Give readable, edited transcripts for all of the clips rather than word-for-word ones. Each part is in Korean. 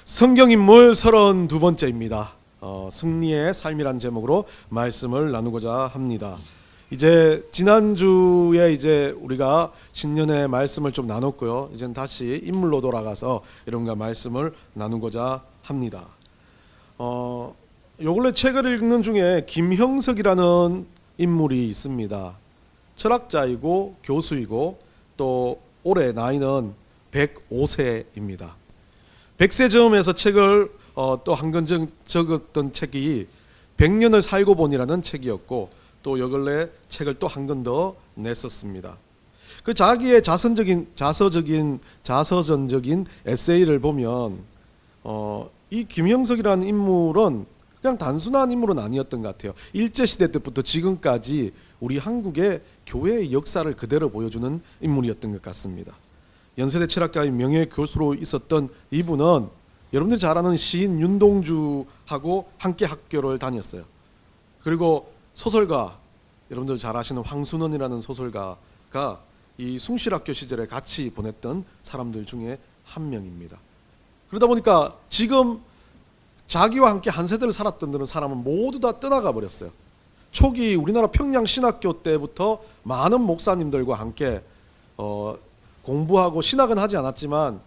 성경인물 32번째입니다. 승리의 삶이란 제목으로 말씀을 나누고자 합니다. 이제 지난주에 우리가 신년의 말씀을 좀 나눴고요. 이제는 다시 인물로 돌아가서 여러분과 말씀을 나누고자 합니다. 요 근래 책을 읽는 중에 김형석이라는 인물이 있습니다. 철학자이고 교수이고 또 올해 나이는 105세입니다. 100세 즈음에서 책을 또 한 권 적었던 책이 100년을 살고 보니라는 책이었고, 또 요 근래 책을 또 한 권 더 냈었습니다. 그 자기의 자서전적인 에세이를 보면 이 김형석이라는 인물은 그냥 단순한 인물은 아니었던 것 같아요. 일제시대 때부터 지금까지 우리 한국의 교회의 역사를 그대로 보여주는 인물이었던 것 같습니다. 연세대 철학과의 명예교수로 있었던 이분은 여러분들이 잘 아는 시인 윤동주하고 함께 학교를 다녔어요. 그리고 소설가, 여러분들 잘 아시는 황순원이라는 소설가가 이 숭실학교 시절에 같이 보냈던 사람들 중에 한 명입니다. 그러다 보니까 지금 자기와 함께 한 세대를 살았던 사람은 모두 다 떠나가 버렸어요. 초기 우리나라 평양 신학교 때부터 많은 목사님들과 함께 공부하고 신학은 하지 않았지만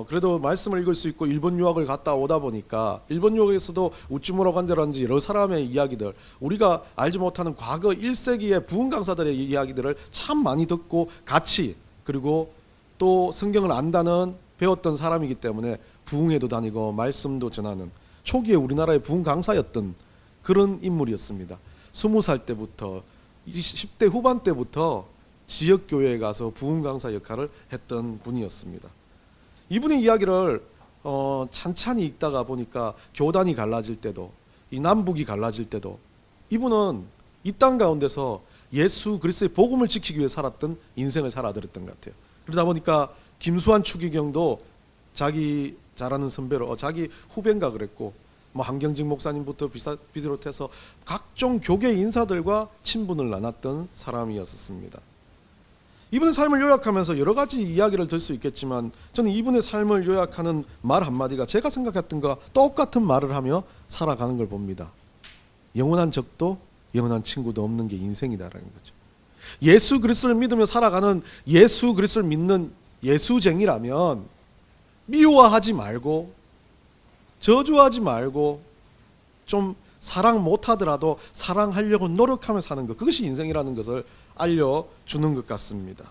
그래도 말씀을 읽을 수 있고 일본 유학을 갔다 오다 보니까 일본 유학에서도 우찌무라 관제라든지 여러 사람의 이야기들, 우리가 알지 못하는 과거 1세기의 부흥 강사들의 이야기들을 참 많이 듣고 같이, 그리고 또 성경을 안다는 배웠던 사람이기 때문에 부흥회도 다니고 말씀도 전하는 초기에 우리나라의 부흥 강사였던 그런 인물이었습니다. 20살 때부터 10대 후반 때부터 지역교회에 가서 부흥 강사 역할을 했던 분이었습니다. 이분의 이야기를 찬찬히 읽다가 보니까 교단이 갈라질 때도, 이 남북이 갈라질 때도 이분은 이 땅 가운데서 예수 그리스도의 복음을 지키기 위해 살았던 인생을 살아들었던 것 같아요. 그러다 보니까 김수환 추기경도 자기 잘 아는 선배로 자기 후배인가 그랬고, 한경직 목사님부터 비롯해서 각종 교계 인사들과 친분을 나눴던 사람이었습니다. 이분의 삶을 요약하면서 여러 가지 이야기를 들 수 있겠지만, 저는 이분의 삶을 요약하는 말 한마디가 제가 생각했던 것과 똑같은 말을 하며 살아가는 걸 봅니다. 영원한 적도 영원한 친구도 없는 게 인생이다라는 거죠. 예수 그리스도를 믿으며 살아가는, 예수 그리스도를 믿는 예수쟁이라면 미워하지 말고 저주하지 말고 좀 사랑 못하더라도 사랑하려고 노력하며 사는 것, 그것이 인생이라는 것을 알려주는 것 같습니다.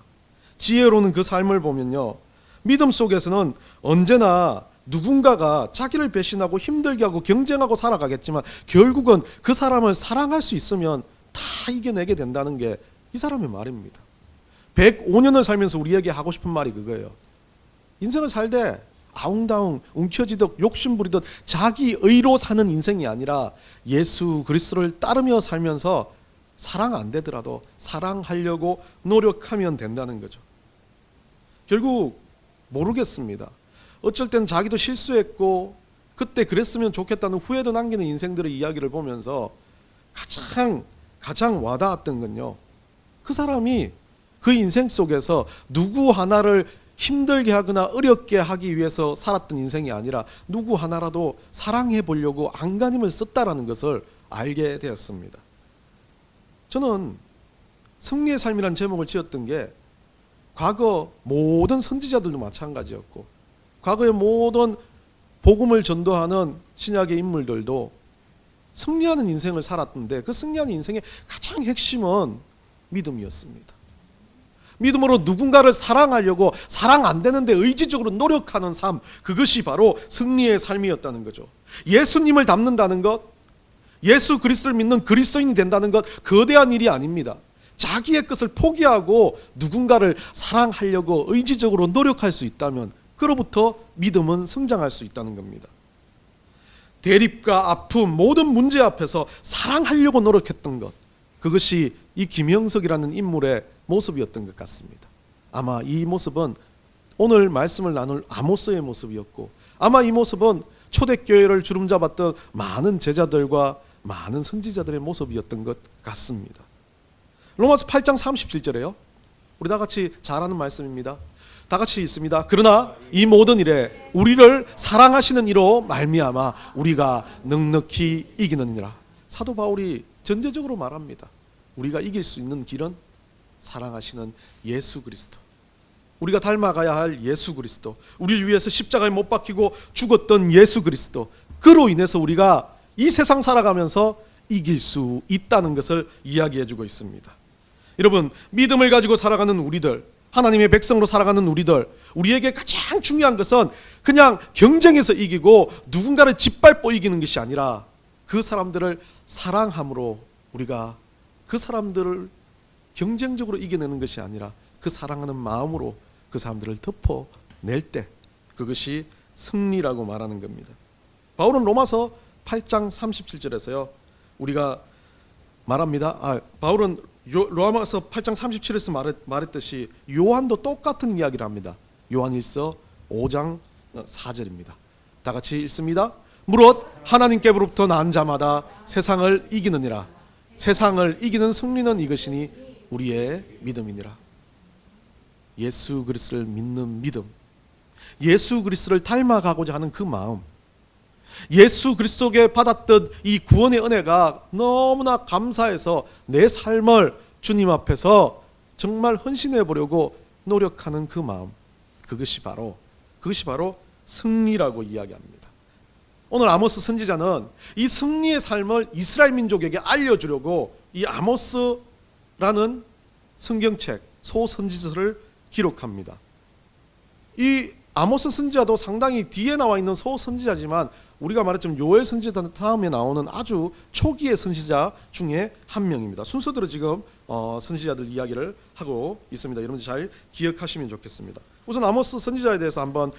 지혜로는 그 삶을 보면요, 믿음 속에서는 언제나 누군가가 자기를 배신하고 힘들게 하고 경쟁하고 살아가겠지만 결국은 그 사람을 사랑할 수 있으면 다 이겨내게 된다는 게 이 사람의 말입니다. 105년을 살면서 우리에게 하고 싶은 말이 그거예요. 인생을 살되 아웅다웅 움켜쥐듯 욕심부리듯 자기 의로 사는 인생이 아니라 예수 그리스도를 따르며 살면서 사랑 안 되더라도 사랑하려고 노력하면 된다는 거죠. 결국 모르겠습니다. 어쩔 땐 자기도 실수했고 그때 그랬으면 좋겠다는 후회도 남기는 인생들의 이야기를 보면서 가장 와닿았던 건요, 그 사람이 그 인생 속에서 누구 하나를 힘들게 하거나 어렵게 하기 위해서 살았던 인생이 아니라 누구 하나라도 사랑해 보려고 안간힘을 썼다라는 것을 알게 되었습니다. 저는 승리의 삶이라는 제목을 지었던 게 과거 모든 선지자들도 마찬가지였고, 과거의 모든 복음을 전도하는 신약의 인물들도 승리하는 인생을 살았던데, 그 승리하는 인생의 가장 핵심은 믿음이었습니다. 믿음으로 누군가를 사랑하려고 사랑 안 되는데 의지적으로 노력하는 삶, 그것이 바로 승리의 삶이었다는 거죠. 예수님을 닮는다는 것, 예수 그리스도를 믿는 그리스도인이 된다는 것, 거대한 일이 아닙니다. 자기의 것을 포기하고 누군가를 사랑하려고 의지적으로 노력할 수 있다면 그로부터 믿음은 성장할 수 있다는 겁니다. 대립과 아픔, 모든 문제 앞에서 사랑하려고 노력했던 것, 그것이 이 김형석이라는 인물의 모습이었던 것 같습니다. 아마 이 모습은 오늘 말씀을 나눌 아모스의 모습이었고, 아마 이 모습은 초대교회를 주름잡았던 많은 제자들과 많은 선지자들의 모습이었던 것 같습니다. 로마서 8장 37절에요, 우리 다 같이 잘 아는 말씀입니다. 다 같이 있습니다. 그러나 이 모든 일에 우리를 사랑하시는 이로 말미암아 우리가 넉넉히 이기느니라. 사도 바울이 전제적으로 말합니다. 우리가 이길 수 있는 길은 사랑하시는 예수 그리스도, 우리가 닮아가야 할 예수 그리스도, 우리를 위해서 십자가에 못 박히고 죽었던 예수 그리스도, 그로 인해서 우리가 이 세상 살아가면서 이길 수 있다는 것을 이야기해주고 있습니다. 여러분, 믿음을 가지고 살아가는 우리들, 하나님의 백성으로 살아가는 우리들, 우리에게 가장 중요한 것은 그냥 경쟁에서 이기고 누군가를 짓밟고 이기는 것이 아니라 그 사람들을 사랑함으로 우리가 그 사람들을 경쟁적으로 이겨내는 것이 아니라 그 사랑하는 마음으로 그 사람들을 덮어낼 때 그것이 승리라고 말하는 겁니다. 바울은 로마서 8장 37절에서요 우리가 말합니다. 바울은 로마서 8장 37에서 말했듯이 요한도 똑같은 이야기를 합니다. 요한 1서 5장 4절입니다. 다 같이 읽습니다. 무릇 하나님께로부터 난 자마다 세상을 이기느니라. 세상을 이기는 승리는 이것이니 우리의 믿음이니라. 예수 그리스도를 믿는 믿음, 예수 그리스도를 닮아가고자 하는 그 마음, 예수 그리스도께 받았던 이 구원의 은혜가 너무나 감사해서 내 삶을 주님 앞에서 정말 헌신해 보려고 노력하는 그 마음, 그것이 바로 승리라고 이야기합니다. 오늘 아모스 선지자는 이 승리의 삶을 이스라엘 민족에게 알려주려고 이 아모스라는 성경책 소선지서를 기록합니다. 이 아모스 선지자도 상당히 뒤에 나와 있는 소선지자지만 우리가 말했지만 요엘 선지자 다음에 나오는 아주 초기의 선지자 중에 한 명입니다. 순서대로 지금 선지자들 이야기를 하고 있습니다. 여러분들 잘 기억하시면 좋겠습니다. 우선 아모스 선지자에 대해서 한번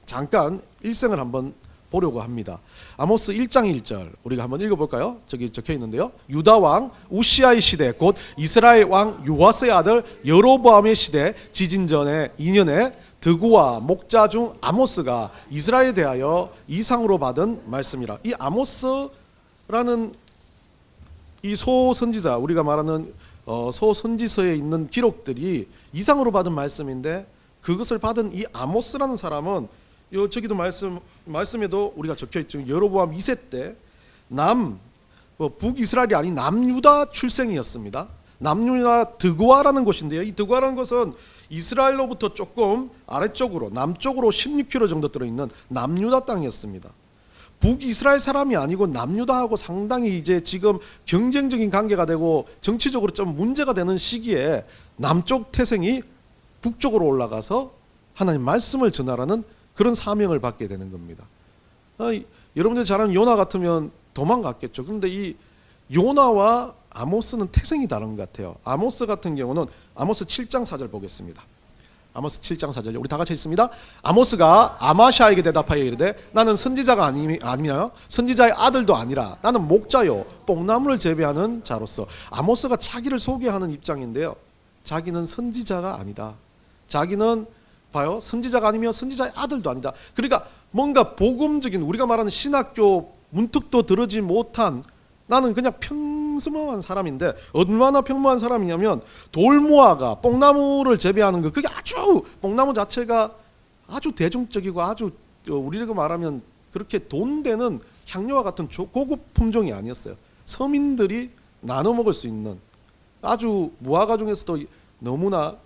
잠깐 일생을 한번 보려고 합니다. 아모스 1장 1절 우리가 한번 읽어볼까요? 저기 적혀 있는데요. 유다 왕 우시아의 시대 곧 이스라엘 왕 요아스의 아들 여로보암의 시대 지진 전에 2년에 드구와 목자 중 아모스가 이스라엘에 대하여 이상으로 받은 말씀이라. 이 아모스라는 이 소선지자, 우리가 말하는 소선지서에 있는 기록들이 이상으로 받은 말씀인데 그것을 받은 이 아모스라는 사람은 저기도 말씀에도 우리가 적혀 있죠. 여로보암 2세 때 북이스라엘이 아닌 남유다 출생이었습니다. 남유다 드고아라는 곳인데요. 이 드고아라는 것은 이스라엘로부터 조금 아래쪽으로 남쪽으로 16km 정도 들어있는 남유다 땅이었습니다. 북이스라엘 사람이 아니고 남유다하고 상당히 이제 지금 경쟁적인 관계가 되고 정치적으로 좀 문제가 되는 시기에 남쪽 태생이 북쪽으로 올라가서 하나님 말씀을 전하라는 그런 사명을 받게 되는 겁니다. 여러분들 잘 아는 요나 같으면 도망갔겠죠. 그런데 이 요나와 아모스는 태생이 다른 것 같아요. 아모스 같은 경우는 아모스 7장 4절 보겠습니다. 아모스 7장 4절 우리 다 같이 읽습니다. 아모스가 아마샤에게 대답하여 이르되 나는 선지자가 아니며 선지자의 아들도 아니라 나는 목자요 뽕나무를 재배하는 자로서. 아모스가 자기를 소개하는 입장인데요. 자기는 선지자가 아니다. 자기는 봐요. 선지자가 아니며 선지자의 아들도 아니다. 그러니까 뭔가 복음적인 우리가 말하는 신학교 문턱도 들어지 못한 나는 그냥 평범한 사람인데 얼마나 평범한 사람이냐면 돌무화가 뽕나무를 재배하는 거 그게 아주 뽕나무 자체가 아주 대중적이고 아주 우리가 말하면 그렇게 돈 되는 향료와 같은 고급 품종이 아니었어요. 서민들이 나눠 먹을 수 있는 아주 무화과 중에서도 너무나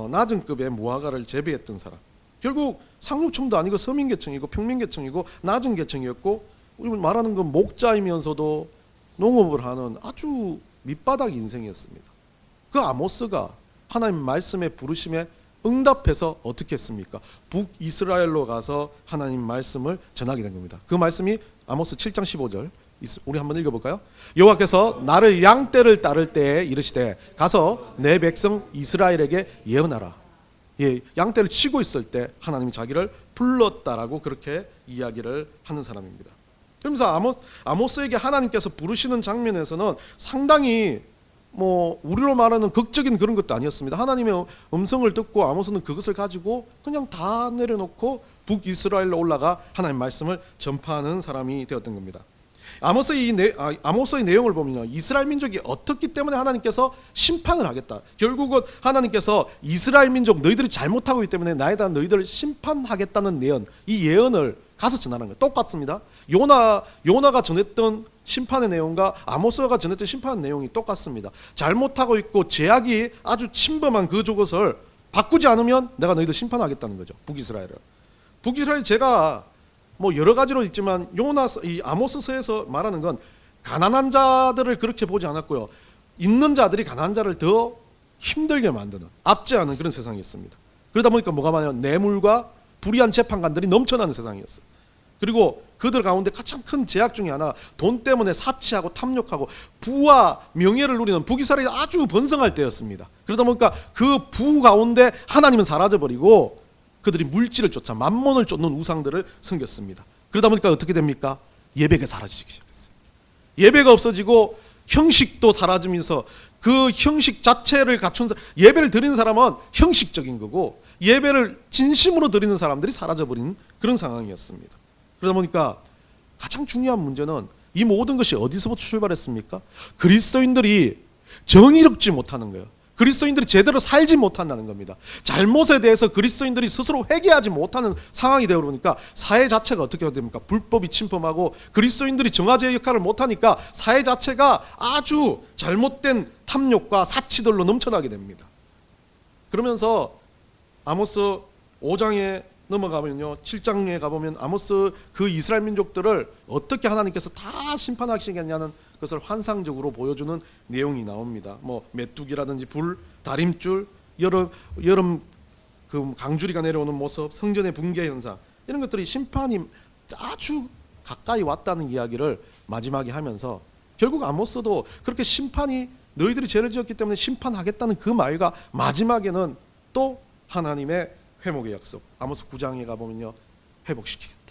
낮은 급의 무화과를 재배했던 사람. 결국 상류층도 아니고 서민계층이고 평민계층이고 낮은 계층이었고 우리 말하는 건 목자이면서도 농업을 하는 아주 밑바닥 인생이었습니다. 그 아모스가 하나님 말씀의 부르심에 응답해서 어떻게 했습니까? 북이스라엘로 가서 하나님 말씀을 전하게 된 겁니다. 그 말씀이 아모스 7장 15절 우리 한번 읽어볼까요? 여호와께서 나를 양떼를 따를 때에 이르시되 가서 내 백성 이스라엘에게 예언하라. 양떼를 치고 있을 때 하나님이 자기를 불렀다라고 그렇게 이야기를 하는 사람입니다. 그러면서 아모스에게 하나님께서 부르시는 장면에서는 상당히 우리로 말하는 극적인 그런 것도 아니었습니다. 하나님의 음성을 듣고 아모스는 그것을 가지고 그냥 다 내려놓고 북이스라엘로 올라가 하나님 말씀을 전파하는 사람이 되었던 겁니다. 아모스의 내용을 보면요, 이스라엘 민족이 어떻기 때문에 하나님께서 심판을 하겠다. 결국은 하나님께서 이스라엘 민족 너희들이 잘못하고 있기 때문에 나에 대한 너희들을 심판하겠다는 예언, 이 예언을 가서 전하는 거예요. 똑같습니다. 요나가 전했던 심판의 내용과 아모스가 전했던 심판의 내용이 똑같습니다. 잘못하고 있고 죄악이 아주 침범한 그 족것을 바꾸지 않으면 내가 너희들 심판하겠다는 거죠. 북이스라엘을. 북이스라엘 제가 뭐 여러 가지로 있지만 이 아모스서에서 말하는 건 가난한 자들을 그렇게 보지 않았고요. 있는 자들이 가난한 자를 더 힘들게 만드는, 압제하는 그런 세상이었습니다. 그러다 보니까 뭐가 많아요? 뇌물과 불의한 재판관들이 넘쳐나는 세상이었어요. 그리고 그들 가운데 가장 큰 제약 중에 하나, 돈 때문에 사치하고 탐욕하고 부와 명예를 누리는 북이스라엘이 아주 번성할 때였습니다. 그러다 보니까 그 부 가운데 하나님은 사라져버리고 그들이 물질을 쫓아 만몬을 쫓는 우상들을 섬겼습니다. 그러다 보니까 어떻게 됩니까? 예배가 사라지기 시작했어요. 예배가 없어지고 형식도 사라지면서 그 형식 자체를 갖춘 예배를 드리는 사람은 형식적인 거고 예배를 진심으로 드리는 사람들이 사라져버린 그런 상황이었습니다. 그러다 보니까 가장 중요한 문제는 이 모든 것이 어디서부터 출발했습니까? 그리스도인들이 정의롭지 못하는 거예요. 그리스도인들이 제대로 살지 못한다는 겁니다. 잘못에 대해서 그리스도인들이 스스로 회개하지 못하는 상황이 되어 보니까 사회 자체가 어떻게 됩니까? 불법이 침범하고 그리스도인들이 정화제의 역할을 못하니까 사회 자체가 아주 잘못된 탐욕과 사치들로 넘쳐나게 됩니다. 그러면서 아모스 5장에 넘어가면요, 7장에 가보면 아모스 그 이스라엘 민족들을 어떻게 하나님께서 다 심판하시겠냐는 것을 환상적으로 보여주는 내용이 나옵니다. 뭐 메뚜기라든지 불, 다림줄, 여름 그 강주리가 내려오는 모습, 성전의 붕괴 현상, 이런 것들이 심판이 아주 가까이 왔다는 이야기를 마지막에 하면서 결국 아모스도 그렇게 심판이 너희들이 죄를 지었기 때문에 심판하겠다는 그 말과 마지막에는 또 하나님의 회복의 약속, 아모스 9장에 가보면요, 회복시키겠다.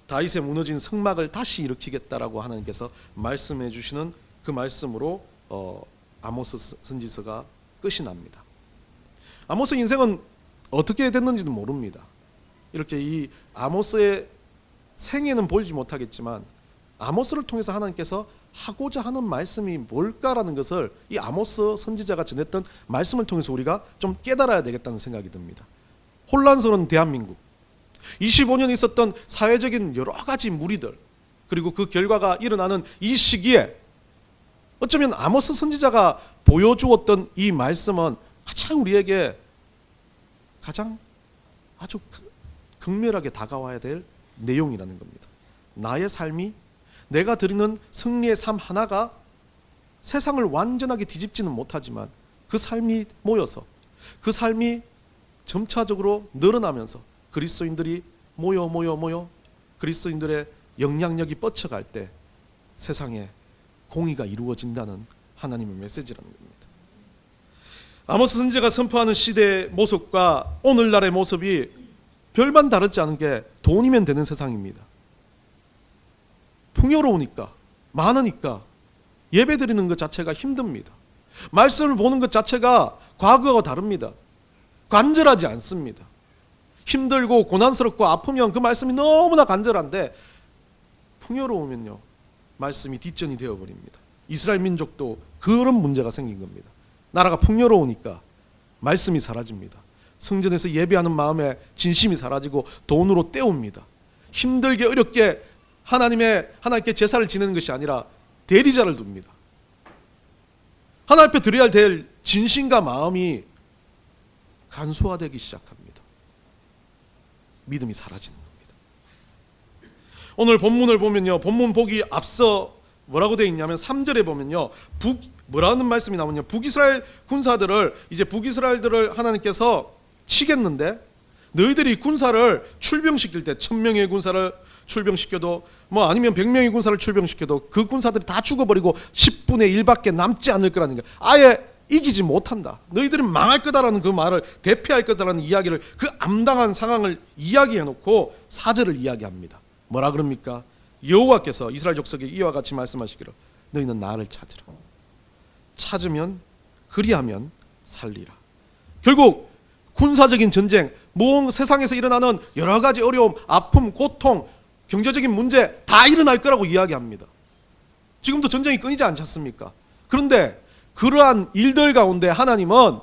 다윗의 무너진 성막을 다시 일으키겠다라고 하나님께서 말씀해 주시는 그 말씀으로 아모스 선지서가 끝이 납니다. 아모스 인생은 어떻게 됐는지는 모릅니다. 이렇게 이 아모스의 생애는 보이지 못하겠지만 아모스를 통해서 하나님께서 하고자 하는 말씀이 뭘까라는 것을 이 아모스 선지자가 전했던 말씀을 통해서 우리가 좀 깨달아야 되겠다는 생각이 듭니다. 혼란스러운 대한민국, 25년 있었던 사회적인 여러 가지 무리들, 그리고 그 결과가 일어나는 이 시기에 어쩌면 아모스 선지자가 보여주었던 이 말씀은 가장 우리에게 가장 아주 극렬하게 다가와야 될 내용이라는 겁니다. 나의 삶이, 내가 드리는 승리의 삶 하나가 세상을 완전하게 뒤집지는 못하지만 그 삶이 모여서 그 삶이 점차적으로 늘어나면서 그리스도인들이 모여 그리스도인들의 영향력이 뻗쳐갈 때 세상에 공의가 이루어진다는 하나님의 메시지라는 겁니다. 아모스 선지자가 선포하는 시대의 모습과 오늘날의 모습이 별반 다르지 않은 게 돈이면 되는 세상입니다. 풍요로우니까, 많으니까 예배 드리는 것 자체가 힘듭니다. 말씀을 보는 것 자체가 과거와 다릅니다. 간절하지 않습니다. 힘들고 고난스럽고 아프면 그 말씀이 너무나 간절한데 풍요로우면요, 말씀이 뒷전이 되어버립니다. 이스라엘 민족도 그런 문제가 생긴 겁니다. 나라가 풍요로우니까 말씀이 사라집니다. 성전에서 예배하는 마음에 진심이 사라지고 돈으로 때웁니다. 힘들게 어렵게 하나님께 제사를 지내는 것이 아니라 대리자를 둡니다. 하나님 앞에 드려야 될 진심과 마음이 간소화되기 시작합니다. 믿음이 사라지는 겁니다. 오늘 본문을 보면요, 본문 보기 앞서 뭐라고 되어 있냐면 3절에 보면요, 뭐라는 말씀이 나오냐, 북이스라엘 군사들을, 이제 북이스라엘들을 하나님께서 치겠는데 너희들이 군사를 출병시킬 때 1000명의 군사를 출병시켜도 뭐 아니면 100명의 군사를 출병시켜도 그 군사들이 다 죽어버리고 10분의 1밖에 남지 않을 거라는 게, 아예 이기지 못한다, 너희들은 망할 거다라는 그 말을, 대피할 거다라는 이야기를, 그 암담한 상황을 이야기해 놓고 4절을 이야기합니다. 뭐라 그럽니까? 여호와께서 이스라엘 족속에 이와 같이 말씀하시기를 너희는 나를 찾으라. 찾으면, 그리하면 살리라. 결국 군사적인 전쟁, 세상에서 일어나는 여러 가지 어려움, 아픔, 고통, 경제적인 문제 다 일어날 거라고 이야기합니다. 지금도 전쟁이 끊이지 않지 않습니까? 그런데 그러한 일들 가운데 하나님은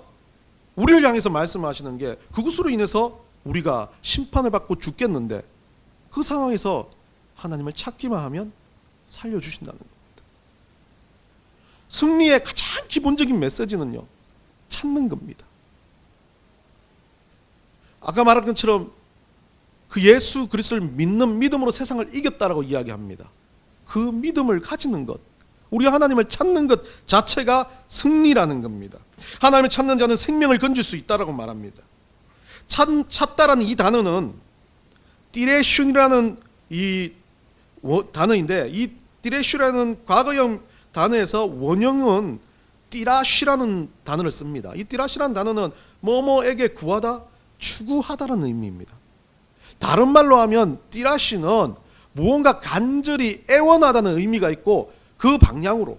우리를 향해서 말씀하시는 게 그것으로 인해서 우리가 심판을 받고 죽겠는데 그 상황에서 하나님을 찾기만 하면 살려주신다는 겁니다. 승리의 가장 기본적인 메시지는요, 찾는 겁니다. 아까 말한 것처럼 그 예수 그리스도를 믿는 믿음으로 세상을 이겼다라고 이야기합니다. 그 믿음을 가지는 것, 우리 하나님을 찾는 것 자체가 승리라는 겁니다. 하나님을 찾는 자는 생명을 건질 수 있다라고 말합니다. 찾다라는 이 단어는 띠레슌이라는 이 단어인데, 이 띠레슈라는 과거형 단어에서 원형은 띠라시라는 단어를 씁니다. 이 띠라시라는 단어는 뭐뭐에게 구하다, 추구하다라는 의미입니다. 다른 말로 하면 띠라시는 무언가 간절히 애원하다는 의미가 있고, 그 방향으로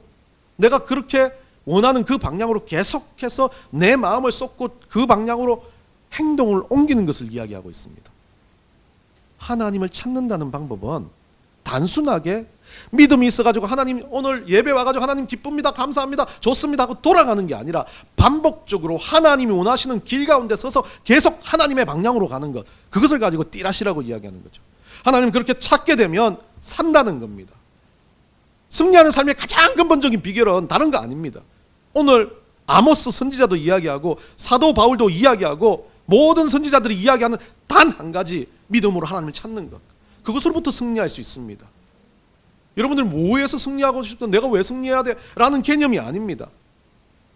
내가 그렇게 원하는 그 방향으로 계속해서 내 마음을 쏟고 그 방향으로 행동을 옮기는 것을 이야기하고 있습니다. 하나님을 찾는다는 방법은 단순하게 믿음이 있어가지고 하나님 오늘 예배 와가지고 하나님 기쁩니다, 감사합니다, 좋습니다 하고 돌아가는 게 아니라 반복적으로 하나님이 원하시는 길 가운데 서서 계속 하나님의 방향으로 가는 것, 그것을 가지고 띠라시라고 이야기하는 거죠. 하나님 그렇게 찾게 되면 산다는 겁니다. 승리하는 삶의 가장 근본적인 비결은 다른 거 아닙니다. 오늘 아모스 선지자도 이야기하고 사도 바울도 이야기하고 모든 선지자들이 이야기하는 단 한 가지, 믿음으로 하나님을 찾는 것, 그것으로부터 승리할 수 있습니다. 여러분들 뭐에서 승리하고 싶다, 내가 왜 승리해야 돼? 라는 개념이 아닙니다.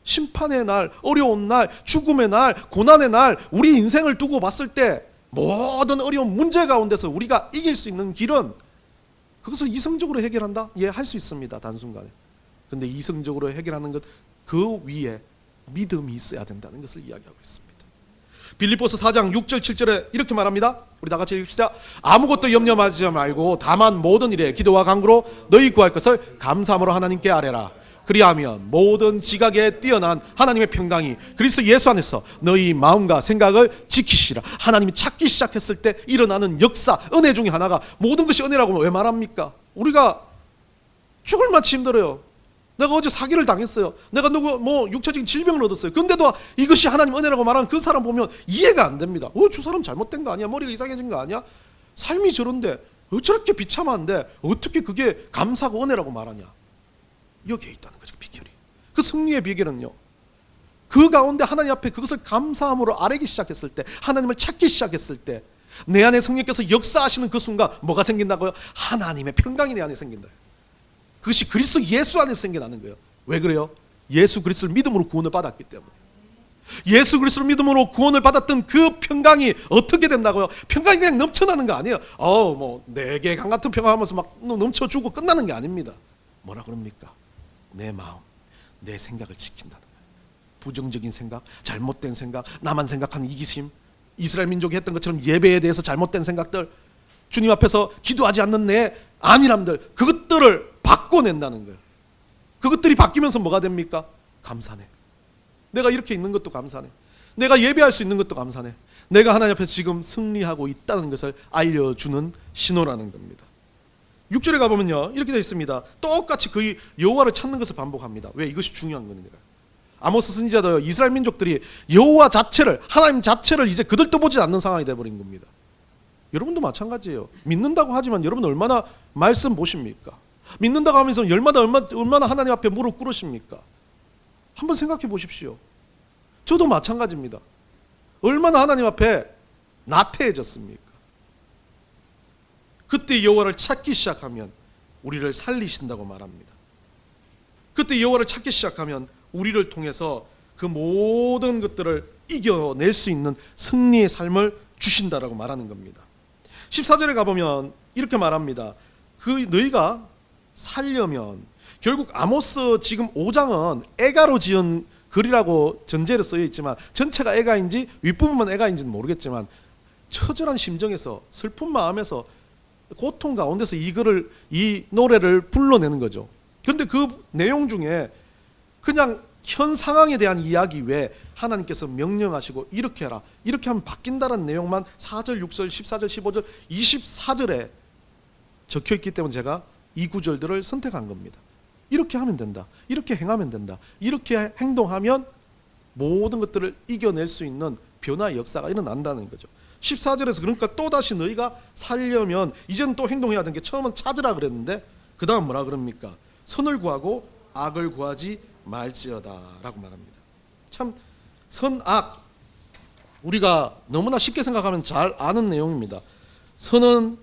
심판의 날, 어려운 날, 죽음의 날, 고난의 날, 우리 인생을 두고 봤을 때 모든 어려운 문제 가운데서 우리가 이길 수 있는 길은 그것을 이성적으로 해결한다? 예, 할 수 있습니다. 단순간에. 근데 이성적으로 해결하는 것, 그 위에 믿음이 있어야 된다는 것을 이야기하고 있습니다. 빌립보서 4장 6절 7절에 이렇게 말합니다. 우리 다 같이 읽읍시다. 아무것도 염려하지 말고 다만 모든 일에 기도와 간구로 너희 구할 것을 감사함으로 하나님께 아뢰라. 그리하면 모든 지각에 뛰어난 하나님의 평강이 그리스도 예수 안에서 너희 마음과 생각을 지키시라. 하나님이 찾기 시작했을 때 일어나는 역사, 은혜 중에 하나가, 모든 것이 은혜라고 왜 말합니까? 우리가 죽을 만치 힘들어요. 내가 어제 사기를 당했어요. 내가 육체적인 질병을 얻었어요. 근데도 이것이 하나님 은혜라고 말하는 그 사람 보면 이해가 안 됩니다. 저 사람 잘못된 거 아니야? 머리가 이상해진 거 아니야? 삶이 저런데 저렇게 비참한데 어떻게 그게 감사고 은혜라고 말하냐? 여기에 있다는 거죠, 비결이. 그 승리의 비결은요, 그 가운데 하나님 앞에 그것을 감사함으로 아뢰기 시작했을 때, 하나님을 찾기 시작했을 때 내 안에 성령께서 역사하시는 그 순간 뭐가 생긴다고요? 하나님의 평강이 내 안에 생긴다. 그것이 그리스도 예수 안에서 생겨나는 거예요. 왜 그래요? 예수 그리스도를 믿음으로 구원을 받았기 때문에. 예수 그리스도를 믿음으로 구원을 받았던 그 평강이 어떻게 된다고요? 평강이 그냥 넘쳐나는 거 아니에요. 내게 강 같은 평강하면서 막 넘쳐주고 끝나는 게 아닙니다. 뭐라 그럽니까? 내 마음, 내 생각을 지킨다는 거예요. 부정적인 생각, 잘못된 생각, 나만 생각하는 이기심, 이스라엘 민족이 했던 것처럼 예배에 대해서 잘못된 생각들, 주님 앞에서 기도하지 않는 내 안일함들, 그것들을 바꿔낸다는 거예요. 그것들이 바뀌면서 뭐가 됩니까? 감사네. 내가 이렇게 있는 것도 감사네. 내가 예배할 수 있는 것도 감사네. 내가 하나님 앞에서 지금 승리하고 있다는 것을 알려주는 신호라는 겁니다. 6절에 가보면요, 이렇게 되어 있습니다. 똑같이 그 여호와를 찾는 것을 반복합니다. 왜? 이것이 중요한 겁니다. 아모스 선지자도 이스라엘 민족들이 여호와 자체를, 하나님 자체를 이제 그들도 보지 않는 상황이 되어버린 겁니다. 여러분도 마찬가지예요. 믿는다고 하지만 여러분 얼마나 말씀 보십니까? 믿는다고 하면서 얼마나 하나님 앞에 무릎 꿇으십니까? 한번 생각해 보십시오. 저도 마찬가지입니다. 얼마나 하나님 앞에 나태해졌습니까? 그때 여호와를 찾기 시작하면 우리를 살리신다고 말합니다. 그때 여호와를 찾기 시작하면 우리를 통해서 그 모든 것들을 이겨낼 수 있는 승리의 삶을 주신다라고 말하는 겁니다. 14절에 가보면 이렇게 말합니다. 너희가 살려면, 결국 아모스 지금 5장은 애가로 지은 글이라고 전제로 쓰여 있지만 전체가 애가인지 윗부분만 애가인지는 모르겠지만 처절한 심정에서, 슬픈 마음에서, 고통 가운데서 이 노래를 불러내는 거죠. 그런데 그 내용 중에 그냥 현 상황에 대한 이야기 외에 하나님께서 명령하시고 이렇게 해라, 이렇게 하면 바뀐다는 내용만 4절, 6절, 14절, 15절, 24절에 적혀 있기 때문에 제가 이 구절들을 선택한 겁니다. 이렇게 하면 된다. 이렇게 행하면 된다. 이렇게 행동하면 모든 것들을 이겨낼 수 있는 변화의 역사가 일어난다는 거죠. 14절에서 그러니까 또다시 너희가 살려면 이제는 또 행동해야 되는 게 처음은 찾으라 그랬는데 그 다음 뭐라 그럽니까? 선을 구하고 악을 구하지 말지어다 라고 말합니다. 참 선악 우리가 너무나 쉽게 생각하면 잘 아는 내용입니다. 선은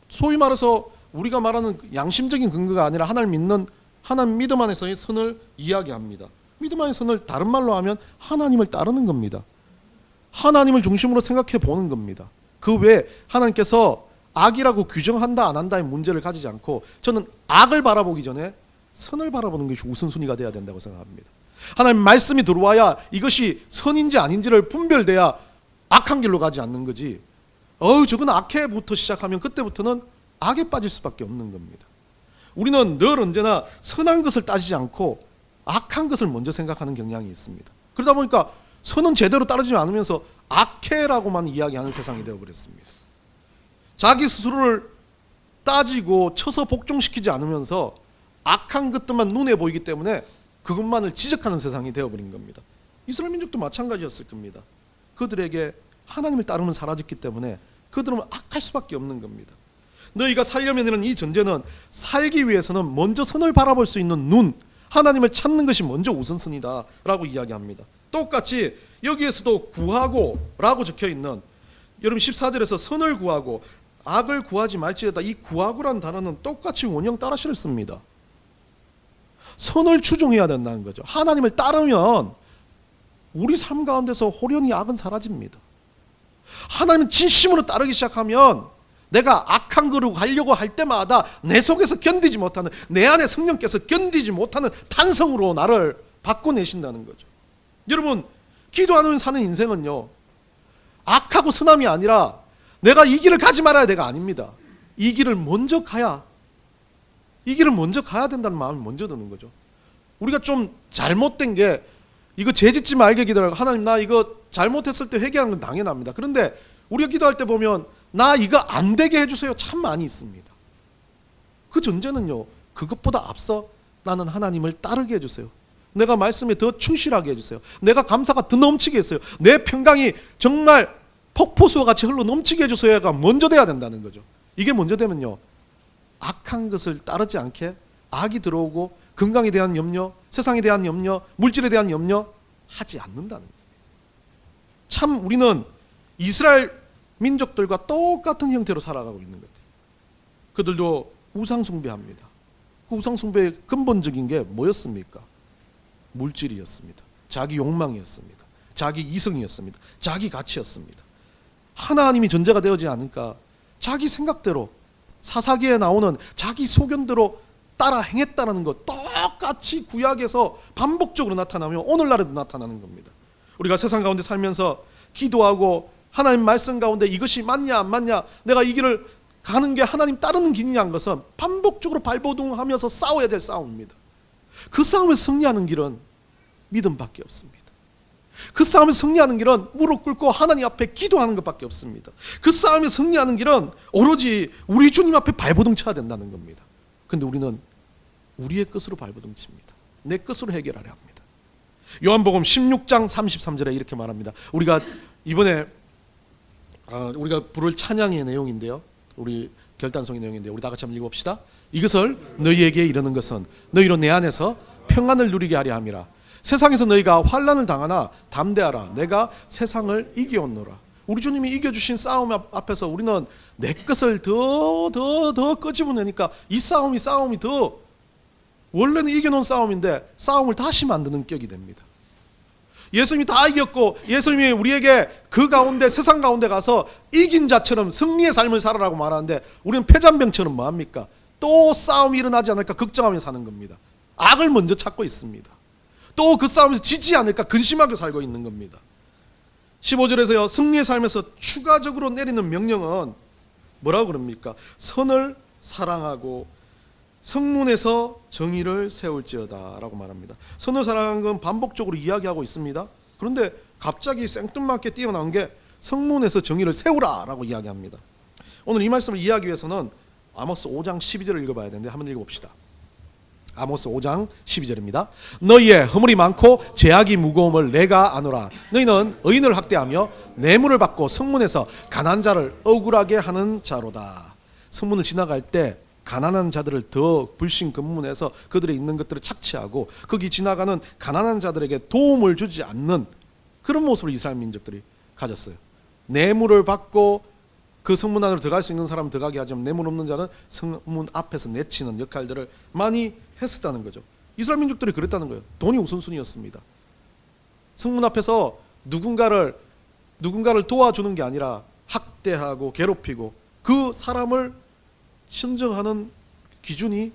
소위 말해서 우리가 말하는 양심적인 근거가 아니라 하나님 믿는 하나님 믿음 안에서의 선을 이야기합니다. 믿음 안의 선을 다른 말로 하면 하나님을 따르는 겁니다. 하나님을 중심으로 생각해 보는 겁니다. 그 외에 하나님께서 악이라고 규정한다 안 한다의 문제를 가지지 않고 저는 악을 바라보기 전에 선을 바라보는 것이 우선순위가 돼야 된다고 생각합니다. 하나님 말씀이 들어와야 이것이 선인지 아닌지를 분별돼야 악한 길로 가지 않는 거지. 저건 악해부터 시작하면 그때부터는 악에 빠질 수밖에 없는 겁니다. 우리는 늘 언제나 선한 것을 따지지 않고 악한 것을 먼저 생각하는 경향이 있습니다. 그러다 보니까 선은 제대로 따르지 않으면서 악해라고만 이야기하는 세상이 되어버렸습니다. 자기 스스로를 따지고 쳐서 복종시키지 않으면서 악한 것들만 눈에 보이기 때문에 그것만을 지적하는 세상이 되어버린 겁니다. 이스라엘 민족도 마찬가지였을 겁니다. 그들에게 하나님을 따르면 사라졌기 때문에 그들은 악할 수밖에 없는 겁니다. 너희가 살려면이라는 이 전제는 살기 위해서는 먼저 선을 바라볼 수 있는 눈, 하나님을 찾는 것이 먼저 우선순위다 라고 이야기합니다. 똑같이 여기에서도 구하고 라고 적혀있는 여러분 14절에서 선을 구하고 악을 구하지 말지어다 이 구하고란 단어는 똑같이 원형 따라시를 씁니다. 선을 추종해야 된다는 거죠. 하나님을 따르면 우리 삶 가운데서 호련히 악은 사라집니다. 하나님을 진심으로 따르기 시작하면 내가 악한 거로 가려고 할 때마다 내 속에서 견디지 못하는 내 안에 성령께서 견디지 못하는 탄성으로 나를 바꿔내신다는 거죠. 여러분 기도 안 하면 사는 인생은요 악하고 선함이 아니라 내가 이 길을 가지 말아야 돼가 아닙니다. 이 길을 먼저 가야 된다는 마음이 먼저 드는 거죠. 우리가 좀 잘못된 게 이거 죄짓지 말게 기도하고 하나님 나 이거 잘못했을 때 회개하는 건 당연합니다. 그런데 우리가 기도할 때 보면 나 이거 안 되게 해주세요 참 많이 있습니다. 그 전제는요 그것보다 앞서 나는 하나님을 따르게 해주세요. 내가 말씀에 더 충실하게 해주세요. 내가 감사가 더 넘치게 했어요. 내 평강이 정말 폭포수와 같이 흘러 넘치게 해주세요가 먼저 돼야 된다는 거죠. 이게 먼저 되면요 악한 것을 따르지 않게 악이 들어오고 건강에 대한 염려, 세상에 대한 염려, 물질에 대한 염려 하지 않는다는 거예요. 참 우리는 이스라엘 민족들과 똑같은 형태로 살아가고 있는 것 같아요. 그들도 우상 숭배합니다. 그 우상 숭배의 근본적인 게 뭐였습니까? 물질이었습니다. 자기 욕망이었습니다. 자기 이성이었습니다. 자기 가치였습니다. 하나님이 전제가 되어지지 않으니까 자기 생각대로 사사기에 나오는 자기 소견대로 따라 행했다는 것 똑같이 구약에서 반복적으로 나타나며 오늘날에도 나타나는 겁니다. 우리가 세상 가운데 살면서 기도하고 하나님 말씀 가운데 이것이 맞냐 안 맞냐 내가 이 길을 가는 게 하나님 따르는 길이냐 한 것은 반복적으로 발버둥하면서 싸워야 될 싸움입니다. 그 싸움을 승리하는 길은 믿음밖에 없습니다. 그 싸움에 승리하는 길은 무릎 꿇고 하나님 앞에 기도하는 것밖에 없습니다. 그 싸움에 승리하는 길은 오로지 우리 주님 앞에 발버둥 쳐야 된다는 겁니다. 그런데 우리는 우리의 것으로 발버둥 칩니다. 내 것으로 해결하려 합니다. 요한복음 16장 33절에 이렇게 말합니다. 우리가 이번에 우리가 부를 찬양의 내용인데요. 우리 결단성의 내용인데 우리 다 같이 한번 읽어봅시다. 이것을 너희에게 이르는 것은 너희로 내 안에서 평안을 누리게 하려 함이라. 세상에서 너희가 환난을 당하나 담대하라. 내가 세상을 이겨온노라. 우리 주님이 이겨주신 싸움 앞에서 우리는 내 것을 더 끄집어내니까 이 싸움이 더 원래는 이겨놓은 싸움인데 싸움을 다시 만드는 격이 됩니다. 예수님이 다 이겼고 예수님이 우리에게 그 가운데 세상 가운데 가서 이긴 자처럼 승리의 삶을 살아라고 말하는데 우리는 패잔병처럼 뭐합니까? 또 싸움이 일어나지 않을까 걱정하며 사는 겁니다. 악을 먼저 찾고 있습니다. 또 그 싸움에서 지지 않을까 근심하게 살고 있는 겁니다. 15절에서요 승리의 삶에서 추가적으로 내리는 명령은 뭐라고 그럽니까? 선을 사랑하고 성문에서 정의를 세울지어다 라고 말합니다. 선을 사랑하는 건 반복적으로 이야기하고 있습니다. 그런데 갑자기 생뚱맞게 뛰어나온 게 성문에서 정의를 세우라 라고 이야기합니다. 오늘 이 말씀을 이해하기 위해서는 아모스 5장 12절을 읽어봐야 되는데 한번 읽어봅시다. 아모스 5장 12절입니다. 너희의 허물이 많고 죄악이 무거움을 내가 아노라. 너희는 의인을 학대하며 뇌물을 받고 성문에서 가난한 자를 억울하게 하는 자로다. 성문을 지나갈 때 가난한 자들을 더 불신검문해서 그들의 있는 것들을 착취하고 거기 지나가는 가난한 자들에게 도움을 주지 않는 그런 모습을 이스라엘 민족들이 가졌어요. 뇌물을 받고 그 성문 안으로 들어갈 수 있는 사람은 들어가게 하지만 뇌물 없는 자는 성문 앞에서 내치는 역할들을 많이 했었다는 거죠. 이스라엘 민족들이 그랬다는 거예요. 돈이 우선순위였습니다. 성문 앞에서 누군가를 도와주는 게 아니라 학대하고 괴롭히고 그 사람을 신정하는 기준이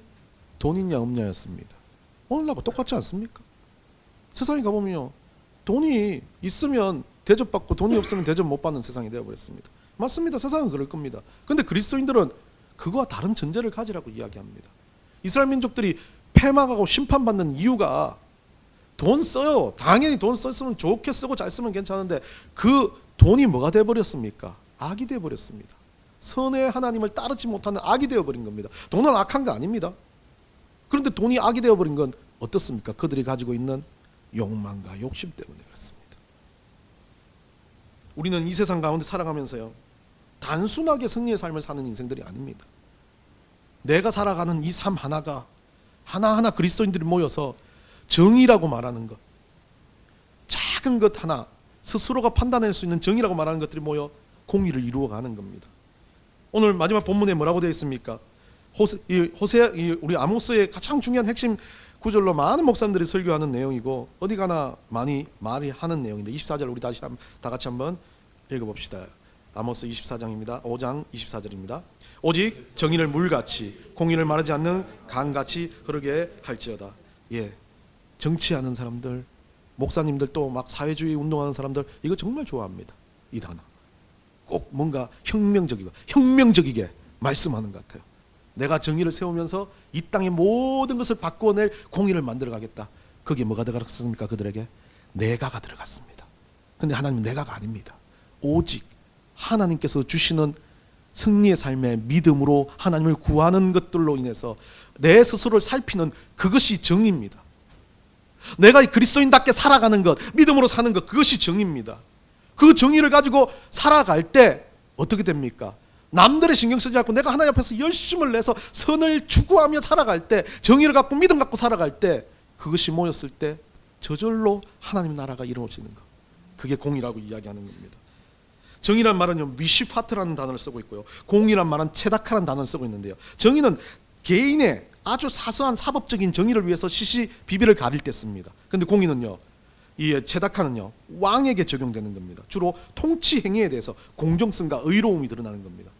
돈이냐 없냐였습니다. 오늘날과 똑같지 않습니까? 세상에 가보면요, 돈이 있으면 대접받고 돈이 없으면 대접 못 받는 세상이 되어버렸습니다. 맞습니다. 세상은 그럴 겁니다. 그런데 그리스도인들은 그거와 다른 전제를 가지라고 이야기합니다. 이스라엘 민족들이 패망하고 심판받는 이유가 돈 써요. 당연히 돈 썼으면 좋게 쓰고 잘 쓰면 괜찮은데 그 돈이 뭐가 되어버렸습니까? 악이 되어버렸습니다. 선의 하나님을 따르지 못하는 악이 되어버린 겁니다. 돈은 악한 거 아닙니다. 그런데 돈이 악이 되어버린 건 어떻습니까? 그들이 가지고 있는 욕망과 욕심 때문에 그렇습니다. 우리는 이 세상 가운데 살아가면서요, 단순하게 승리의 삶을 사는 인생들이 아닙니다. 내가 살아가는 이 삶 하나가 하나하나 그리스도인들이 모여서 정의라고 말하는 것, 작은 것 하나 스스로가 판단할 수 있는 정의라고 말하는 것들이 모여 공의를 이루어가는 겁니다. 오늘 마지막 본문에 뭐라고 되어 있습니까? 우리 아모스의 가장 중요한 핵심 구절로 많은 목사님들이 설교하는 내용이고 어디 가나 많이 말이 하는 내용인데 24절 우리 다 같이 한번 읽어봅시다. 아모스 24장입니다. 5장 24절입니다. 오직 정의를 물같이 공의를 마르지 않는 강같이 흐르게 할지어다. 예, 정치하는 사람들, 목사님들 또 막 사회주의 운동하는 사람들 이거 정말 좋아합니다. 이 단어 꼭 뭔가 혁명적이게 말씀하는 것 같아요. 내가 정의를 세우면서 이 땅의 모든 것을 바꾸어낼 공의를 만들어 가겠다. 거기에 뭐가 들어갔습니까? 그들에게 내가가 들어갔습니다. 그런데 하나님은 내가가 아닙니다. 오직 하나님께서 주시는 승리의 삶의 믿음으로 하나님을 구하는 것들로 인해서 내 스스로를 살피는 그것이 정의입니다. 내가 그리스도인답게 살아가는 것, 믿음으로 사는 것, 그것이 정의입니다. 그 정의를 가지고 살아갈 때 어떻게 됩니까? 남들의 신경 쓰지 않고 내가 하나님 앞에서 열심을 내서 선을 추구하며 살아갈 때, 정의를 갖고 믿음 갖고 살아갈 때, 그것이 모였을 때 저절로 하나님 나라가 이루어지는 것, 그게 공의라고 이야기하는 겁니다. 정의란 말은요, 미시파트라는 단어를 쓰고 있고요, 공의란 말은 체다카라는 단어를 쓰고 있는데요, 정의는 개인의 아주 사소한 사법적인 정의를 위해서 시시비비를 가릴 때 씁니다. 그런데 공의는요, 이 체다카는요, 왕에게 적용되는 겁니다. 주로 통치 행위에 대해서 공정성과 의로움이 드러나는 겁니다.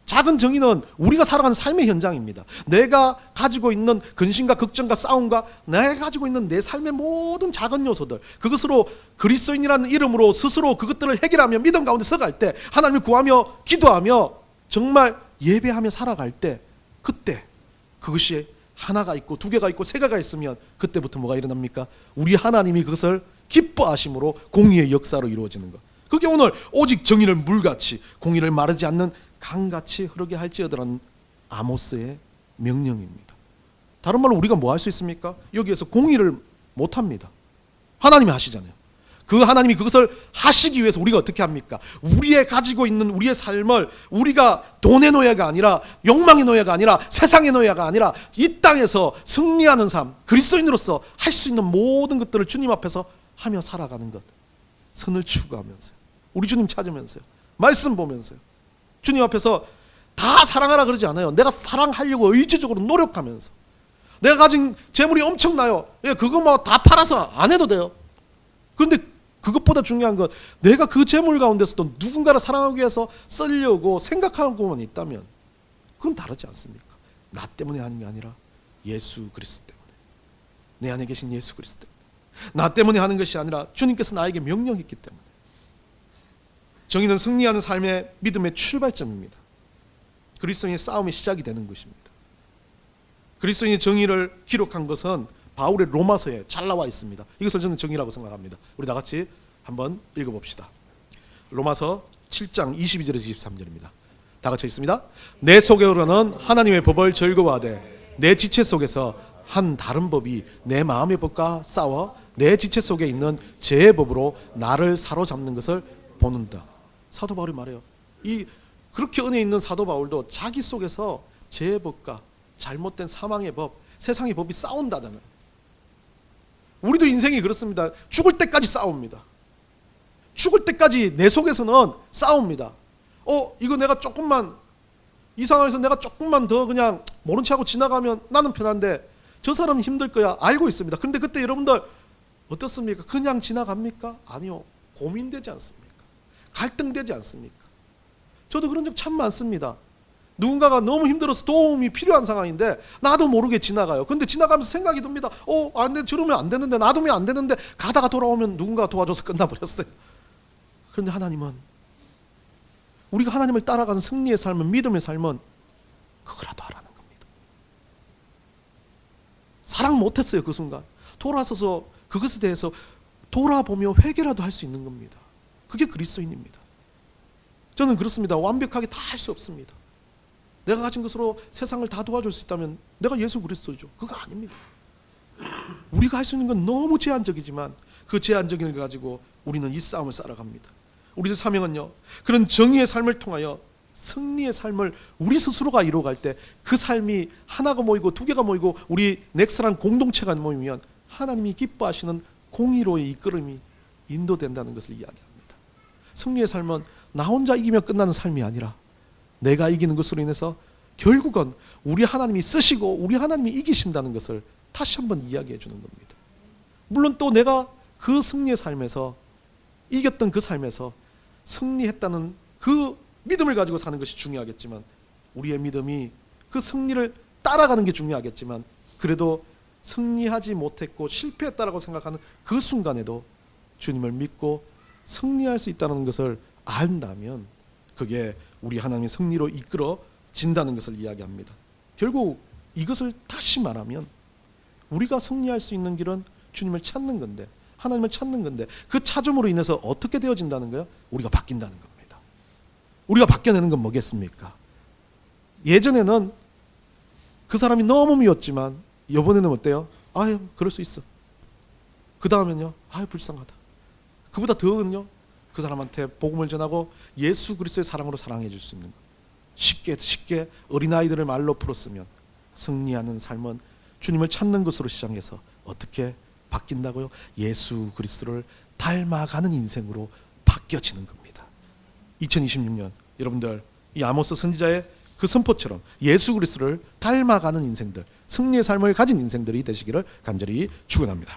작은 정의는 우리가 살아가는 삶의 현장입니다. 내가 가지고 있는 근심과 걱정과 싸움과 내가 가지고 있는 내 삶의 모든 작은 요소들, 그것으로 그리스도인이라는 이름으로 스스로 그것들을 해결하며 믿음 가운데 서갈 때, 하나님을 구하며 기도하며 정말 예배하며 살아갈 때, 그때 그것이 하나가 있고 두 개가 있고 세 개가 있으면 그때부터 뭐가 일어납니까? 우리 하나님이 그것을 기뻐하심으로 공의의 역사로 이루어지는 것. 그게 오늘 오직 정의를 물같이 공의를 마르지 않는 강같이 흐르게 할지어다라는 아모스의 명령입니다. 다른 말로 우리가 뭐 할 수 있습니까? 여기에서 공의를 못합니다. 하나님이 하시잖아요. 그 하나님이 그것을 하시기 위해서 우리가 어떻게 합니까? 우리의 가지고 있는 우리의 삶을 우리가 돈의 노예가 아니라 욕망의 노예가 아니라 세상의 노예가 아니라 이 땅에서 승리하는 삶, 그리스도인으로서 할 수 있는 모든 것들을 주님 앞에서 하며 살아가는 것, 선을 추구하면서요, 우리 주님 찾으면서요, 말씀 보면서요, 주님 앞에서 다 사랑하라 그러지 않아요. 내가 사랑하려고 의지적으로 노력하면서, 내가 가진 재물이 엄청나요. 예, 그거 뭐 다 팔아서 안 해도 돼요. 그런데 그것보다 중요한 건 내가 그 재물 가운데서도 누군가를 사랑하기 위해서 쓰려고 생각하는 것만 있다면 그건 다르지 않습니까? 나 때문에 하는 게 아니라 예수 그리스도 때문에, 내 안에 계신 예수 그리스도 때문에, 나 때문에 하는 것이 아니라 주님께서 나에게 명령했기 때문에. 정의는 승리하는 삶의 믿음의 출발점입니다. 그리스도인의 싸움이 시작이 되는 것입니다. 그리스도인의 정의를 기록한 것은 바울의 로마서에 잘 나와 있습니다. 이것을 저는 정의라고 생각합니다. 우리 다 같이 한번 읽어봅시다. 로마서 7장 22절에서 23절입니다. 다 같이 있습니다. 내 속으로는 하나님의 법을 즐거워하되 내 지체 속에서 한 다른 법이 내 마음의 법과 싸워 내 지체 속에 있는 죄의 법으로 나를 사로잡는 것을 보는다. 사도 바울이 말해요. 이 그렇게 은혜 있는 사도 바울도 자기 속에서 죄의 법과 잘못된 사망의 법, 세상의 법이 싸운다잖아요. 우리도 인생이 그렇습니다. 죽을 때까지 싸웁니다. 죽을 때까지 내 속에서는 싸웁니다. 이거 내가 조금만 이 상황에서 내가 조금만 더 그냥 모른 체 하고 지나가면 나는 편한데 저 사람은 힘들 거야 알고 있습니다. 그런데 그때 여러분들 어떻습니까? 그냥 지나갑니까? 아니요. 고민되지 않습니까? 갈등되지 않습니까? 저도 그런 적 참 많습니다. 누군가가 너무 힘들어서 도움이 필요한 상황인데 나도 모르게 지나가요. 근데 지나가면서 생각이 듭니다. 안 돼, 저러면 안 되는데, 놔두면 안 되는데, 가다가 돌아오면 누군가가 도와줘서 끝나버렸어요. 그런데 하나님은, 우리가 하나님을 따라가는 승리의 삶은, 믿음의 삶은 그거라도 하라는 겁니다. 사랑 못했어요. 그 순간 돌아서서 그것에 대해서 돌아보며 회개라도 할 수 있는 겁니다. 그게 그리스도인입니다. 저는 그렇습니다. 완벽하게 다 할 수 없습니다. 내가 가진 것으로 세상을 다 도와줄 수 있다면 내가 예수 그리스도죠. 그거 아닙니다. 우리가 할 수 있는 건 너무 제한적이지만 그 제한적인 걸 가지고 우리는 이 싸움을 살아갑니다. 우리의 사명은요, 그런 정의의 삶을 통하여 승리의 삶을 우리 스스로가 이루어갈 때 그 삶이 하나가 모이고 두 개가 모이고 우리 넥스란 공동체가 모이면 하나님이 기뻐하시는 공의로의 이끌음이 인도된다는 것을 이야기합니다. 승리의 삶은 나 혼자 이기면 끝나는 삶이 아니라 내가 이기는 것으로 인해서 결국은 우리 하나님이 쓰시고 우리 하나님이 이기신다는 것을 다시 한번 이야기해 주는 겁니다. 물론 또 내가 그 승리의 삶에서 이겼던 그 삶에서 승리했다는 그 믿음을 가지고 사는 것이 중요하겠지만 우리의 믿음이 그 승리를 따라가는 게 중요하겠지만 그래도 승리하지 못했고 실패했다라고 생각하는 그 순간에도 주님을 믿고 승리할 수 있다는 것을 안다면 그게 우리 하나님의 승리로 이끌어진다는 것을 이야기합니다. 결국 이것을 다시 말하면 우리가 승리할 수 있는 길은 주님을 찾는 건데, 하나님을 찾는 건데, 그 찾음으로 인해서 어떻게 되어진다는 거예요? 우리가 바뀐다는 겁니다. 우리가 바뀌어내는 건 뭐겠습니까? 예전에는 그 사람이 너무 미웠지만 이번에는 어때요? 아유, 그럴 수 있어. 그 다음엔요, 아유, 불쌍하다. 그보다 더는요, 그 사람한테 복음을 전하고 예수 그리스도의 사랑으로 사랑해 줄 수 있는 것. 쉽게 어린아이들을 말로 풀었으면 승리하는 삶은 주님을 찾는 것으로 시작해서 어떻게 바뀐다고요? 예수 그리스도를 닮아가는 인생으로 바뀌어지는 겁니다. 2026년 여러분들 이 아모스 선지자의 그 선포처럼 예수 그리스도를 닮아가는 인생들, 승리의 삶을 가진 인생들이 되시기를 간절히 축원합니다.